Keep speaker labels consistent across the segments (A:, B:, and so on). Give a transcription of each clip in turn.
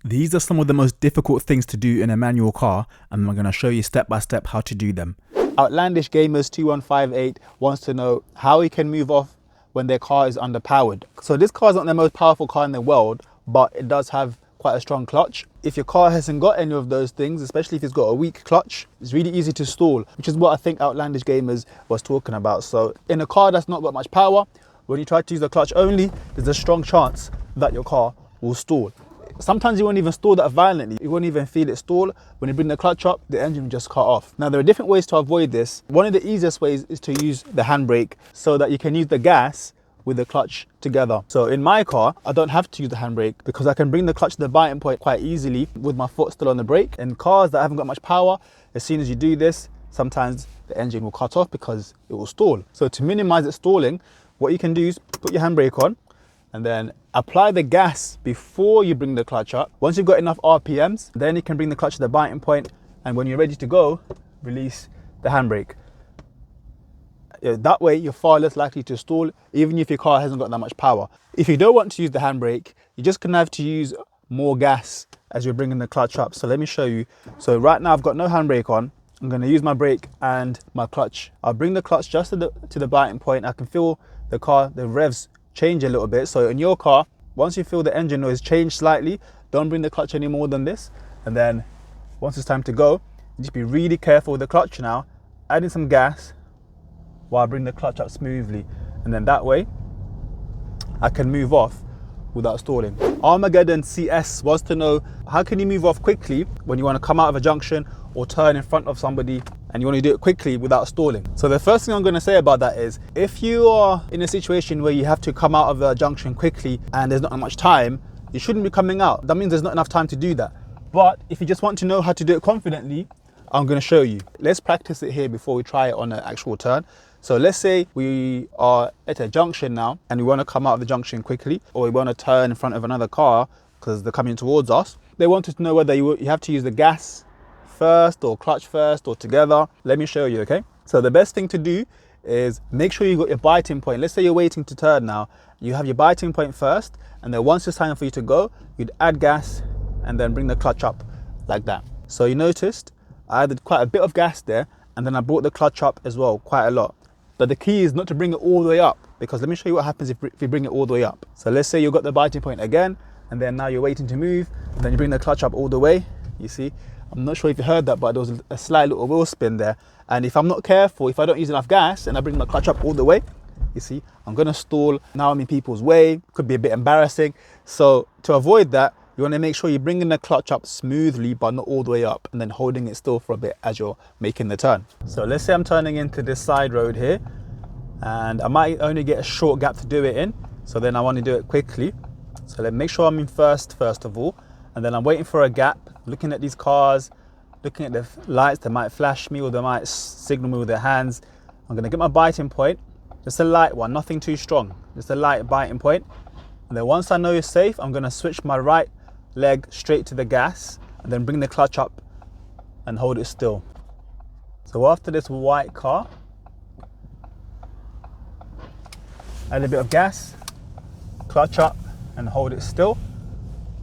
A: These are some of the most difficult things to do in a manual car, and I'm going to show you step by step how to do them. Outlandish Gamers 2158 wants to know how he can move off when their car is underpowered. So this car is not the most powerful car in the world, but it does have quite a strong clutch. If your car hasn't got any of those things, especially if it's got a weak clutch, it's really easy to stall, which is what I think Outlandish Gamers was talking about. So in a car that's not got much power, when you try to use the clutch only, there's a strong chance that your car will stall. Sometimes you won't even stall that violently. You won't even feel it stall. When you bring the clutch up, the engine will just cut off. Now, there are different ways to avoid this. One of the easiest ways is to use the handbrake so that you can use the gas with the clutch together. So in my car, I don't have to use the handbrake because I can bring the clutch to the biting point quite easily with my foot still on the brake. In cars that haven't got much power, as soon as you do this, sometimes the engine will cut off because it will stall. So to minimize it stalling, what you can do is put your handbrake on and then apply the gas before you bring the clutch up. Once you've got enough RPMs, then you can bring the clutch to the biting point, and when you're ready to go, release the handbrake. That way you're far less likely to stall, even if your car hasn't got that much power. If you don't want to use the handbrake, you're just gonna have to use more gas as you're bringing the clutch up. So let me show you. So right now I've got no handbrake on. I'm gonna use my brake and my clutch. I'll bring the clutch just to the biting point. I can feel the car, the revs change a little bit. So in your car, once you feel the engine noise change slightly, don't bring the clutch any more than this. And then once it's time to go, just be really careful with the clutch now, adding some gas while I bring the clutch up smoothly. And then that way, I can move off without stalling. Armageddon CS wants to know, how can you move off quickly when you want to come out of a junction or turn in front of somebody and you want to do it quickly without stalling? So the first thing I'm going to say about that is, if you are in a situation where you have to come out of a junction quickly and there's not much time, you shouldn't be coming out. That means there's not enough time to do that. But if you just want to know how to do it confidently, I'm going to show you. Let's practice it here before we try it on an actual turn. So let's say we are at a junction now and we want to come out of the junction quickly, or we want to turn in front of another car because they're coming towards us. They wanted to know whether you have to use the gas first or clutch first or together. Let me show you, okay? So the best thing to do is make sure you got your biting point. Let's say you're waiting to turn now. You have your biting point first, and then once it's time for you to go, you'd add gas and then bring the clutch up like that. So you noticed I added quite a bit of gas there, and then I brought the clutch up as well, quite a lot. But the key is not to bring it all the way up, because let me show you what happens if you bring it all the way up. So let's say you've got the biting point again, and then now you're waiting to move, and then you bring the clutch up all the way. You see, I'm not sure if you heard that, but there was a slight little wheel spin there. And if I'm not careful, if I don't use enough gas and I bring my clutch up all the way, you see, I'm gonna stall. Now I'm in people's way, could be a bit embarrassing. So to avoid that, you wanna make sure you're bringing the clutch up smoothly, but not all the way up, and then holding it still for a bit as you're making the turn. So let's say I'm turning into this side road here, and I might only get a short gap to do it in. So then I wanna do it quickly. So let me make sure I'm in first of all, and then I'm waiting for a gap, looking at these cars, looking at the lights. They might flash me or they might signal me with their hands. I'm gonna get my biting point, just a light one, nothing too strong, just a light biting point. And then once I know it's safe, I'm gonna switch my right leg straight to the gas and then bring the clutch up and hold it still. So after this white car, add a bit of gas, clutch up and hold it still,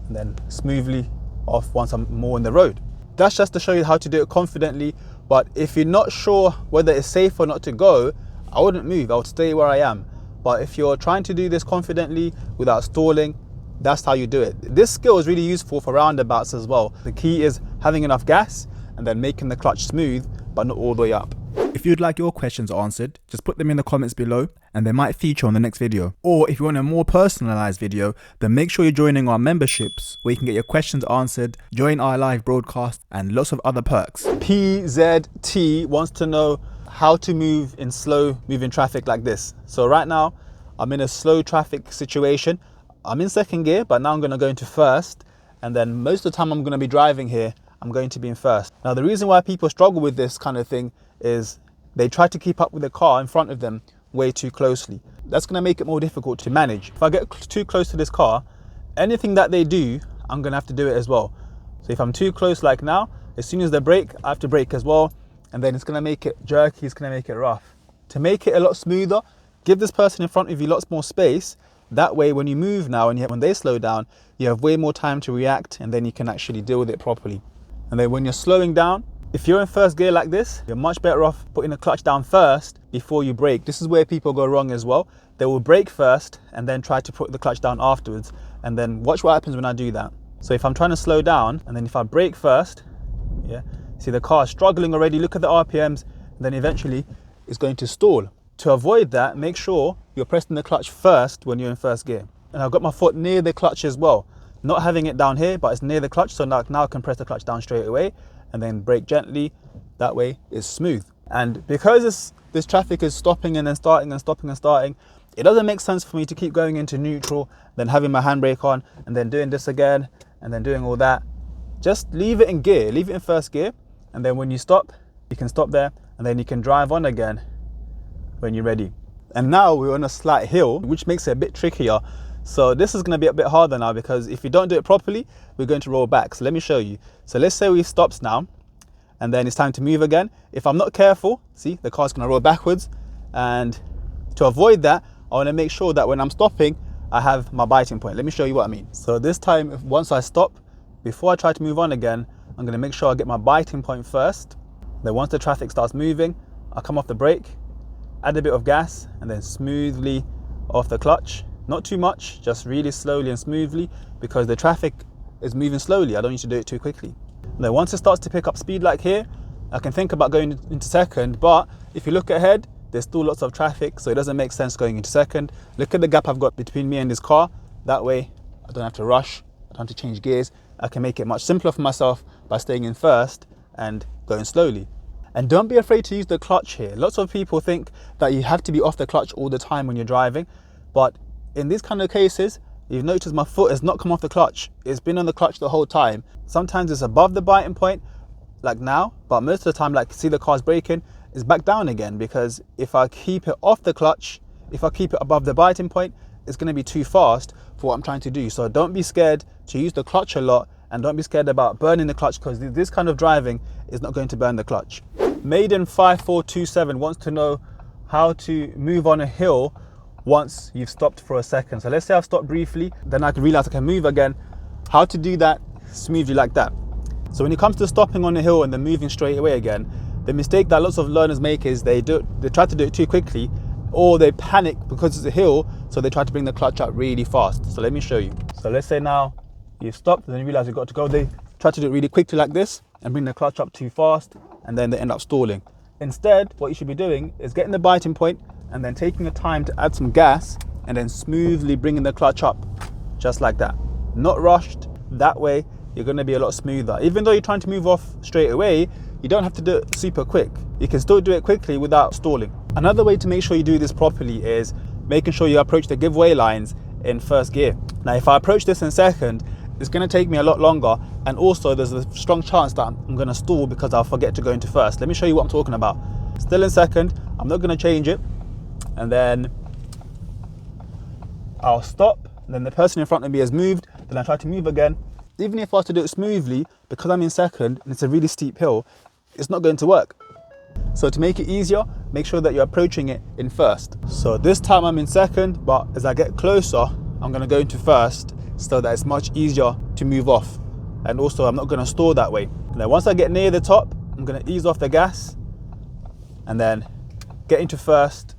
A: and then smoothly off once I'm more in the road. That's just to show you how to do it confidently. But if you're not sure whether it's safe or not to go, I wouldn't move, I would stay where I am. But if you're trying to do this confidently without stalling, that's how you do it. This skill is really useful for roundabouts as well. The key is having enough gas and then making the clutch smooth, but not all the way up. If you'd like your questions answered, just put them in the comments below and they might feature on the next video. Or if you want a more personalized video, then make sure you're joining our memberships where you can get your questions answered, join our live broadcast, and lots of other perks. PZT wants to know how to move in slow moving traffic like this. So right now, I'm in a slow traffic situation. I'm in second gear, but now I'm gonna go into first. And then most of the time I'm gonna be driving here, I'm going to be in first. Now the reason why people struggle with this kind of thing is they try to keep up with the car in front of them way too closely. That's gonna make it more difficult to manage. If I get too close to this car, anything that they do, I'm gonna have to do it as well. So if I'm too close like now, as soon as they brake, I have to brake as well. And then it's gonna make it jerky, it's gonna make it rough. To make it a lot smoother, give this person in front of you lots more space, That way, when you move now and when they slow down, you have way more time to react, and then you can actually deal with it properly. And then when you're slowing down, if you're in first gear like this, you're much better off putting the clutch down first before you brake. This is where people go wrong as well. They will brake first and then try to put the clutch down afterwards. And then watch what happens when I do that. So if I'm trying to slow down, and then if I brake first, yeah, see the car is struggling already, look at the RPMs, and then eventually it's going to stall. To avoid that, make sure you're pressing the clutch first when you're in first gear. And I've got my foot near the clutch as well. Not having it down here, but it's near the clutch, so now I can press the clutch down straight away and then brake gently. That way it's smooth. And because this traffic is stopping and then starting and stopping and starting, it doesn't make sense for me to keep going into neutral, then having my handbrake on, and then doing this again, and then doing all that. Just leave it in gear, leave it in first gear, and then when you stop, you can stop there, and then you can drive on again when you're ready. And now we're on a slight hill, which makes it a bit trickier. So this is going to be a bit harder now, because if you don't do it properly, we're going to roll back. So let me show you. So let's say we've stopped now, and then it's time to move again. If I'm not careful, see, the car's going to roll backwards. And to avoid that, I want to make sure that when I'm stopping, I have my biting point. Let me show you what I mean. So this time, once I stop, before I try to move on again, I'm going to make sure I get my biting point first. Then once the traffic starts moving, I'll come off the brake, add a bit of gas, and then smoothly off the clutch. Not too much, just really slowly and smoothly, because the traffic is moving slowly. I don't need to do it too quickly. And then once it starts to pick up speed like here, I can think about going into second, but if you look ahead, there's still lots of traffic, so it doesn't make sense going into second. Look at the gap I've got between me and this car. That way, I don't have to rush, I don't have to change gears. I can make it much simpler for myself by staying in first and going slowly. And don't be afraid to use the clutch here. Lots of people think that you have to be off the clutch all the time when you're driving, but in these kind of cases, you've noticed my foot has not come off the clutch. It's been on the clutch the whole time. Sometimes it's above the biting point, like now, but most of the time, like see the car's braking, it's back down again, because if I keep it off the clutch, if I keep it above the biting point, it's going to be too fast for what I'm trying to do. So don't be scared to use the clutch a lot, and don't be scared about burning the clutch, because this kind of driving is not going to burn the clutch. Maiden 5427 wants to know how to move on a hill once you've stopped for a second. So let's say I've stopped briefly, then I can realize I can move again. How to do that smoothly like that. So when it comes to stopping on a hill and then moving straight away again, the mistake that lots of learners make is they try to do it too quickly, or they panic because it's a hill, so they try to bring the clutch up really fast. So let me show you. So let's say now you've stopped and then you realize you've got to go. They try to do it really quickly like this and bring the clutch up too fast, and then they end up stalling. Instead, what you should be doing is getting the biting point and then taking the time to add some gas and then smoothly bringing the clutch up just like that. Not rushed. That way you're going to be a lot smoother. Even though you're trying to move off straight away, you don't have to do it super quick. You can still do it quickly without stalling. Another way to make sure you do this properly is making sure you approach the giveaway lines in first gear. Now, if I approach this in second, it's going to take me a lot longer, and also there's a strong chance that I'm going to stall because I'll forget to go into first. Let me show you what I'm talking about. Still in second, I'm not going to change it, and then I'll stop, and then the person in front of me has moved, then I try to move again. Even if I was to do it smoothly, because I'm in second and it's a really steep hill, it's not going to work. So to make it easier, make sure that you're approaching it in first. So this time I'm in second, but as I get closer, I'm going to go into first so that it's much easier to move off. And also I'm not going to stall that way. And then once I get near the top, I'm going to ease off the gas and then get into first,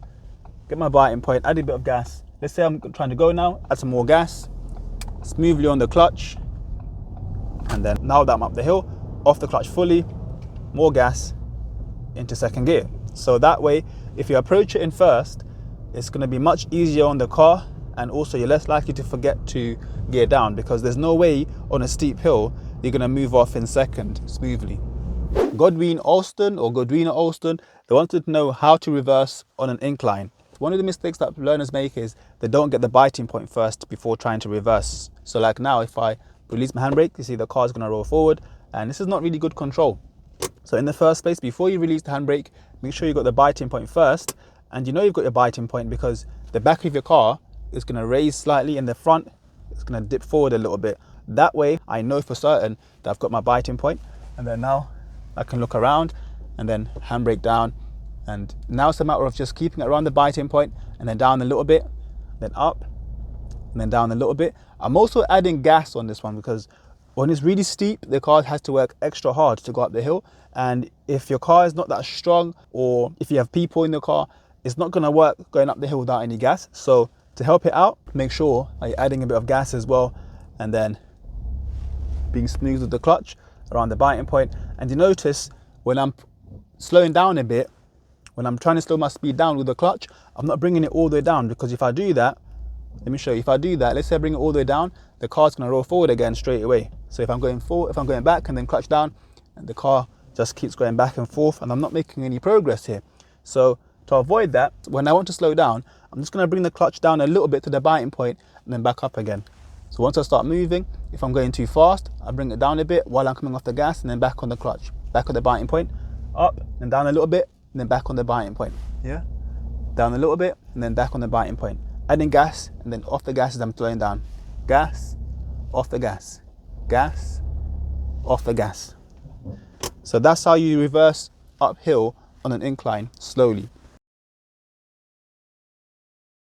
A: get my biting point, add a bit of gas. Let's say I'm trying to go now, add some more gas, smoothly on the clutch. And then now that I'm up the hill, off the clutch fully, more gas, into second gear. So that way, if you approach it in first, it's going to be much easier on the car, and also you're less likely to forget to gear down, because there's no way on a steep hill you're going to move off in second smoothly. Godwina Alston, they wanted to know how to reverse on an incline. One of the mistakes that learners make is they don't get the biting point first before trying to reverse. So like now, if I release my handbrake, you see the car's going to roll forward, and this is not really good control. So in the first place, before you release the handbrake, make sure you got the biting point first. And you know you've got your biting point because the back of your car is going to raise slightly, and the front is going to dip forward a little bit. That way I know for certain that I've got my biting point. And then now I can look around and then handbrake down. And now it's a matter of just keeping it around the biting point and then down a little bit, then up and then down a little bit. I'm also adding gas on this one because when it's really steep, the car has to work extra hard to go up the hill. And if your car is not that strong, or if you have people in the car, it's not gonna work going up the hill without any gas. So to help it out, make sure that you're adding a bit of gas as well, and then being smooth with the clutch around the biting point. And you notice when I'm slowing down a bit, when I'm trying to slow my speed down with the clutch, I'm not bringing it all the way down, because if I do that, let me show you, if I do that, let's say I bring it all the way down, the car's gonna roll forward again straight away. So if I'm going forward, if I'm going back and then clutch down, and the car just keeps going back and forth, and I'm not making any progress here. So to avoid that, when I want to slow down, I'm just gonna bring the clutch down a little bit to the biting point and then back up again. So once I start moving, if I'm going too fast, I bring it down a bit while I'm coming off the gas, and then back on the clutch, back on the biting point, up and down a little bit, and then back on the biting point. Yeah, down a little bit and then back on the biting point. Adding gas, and then off the gas as I'm slowing down. Gas, off the gas, gas, off the gas. So that's how you reverse uphill on an incline slowly.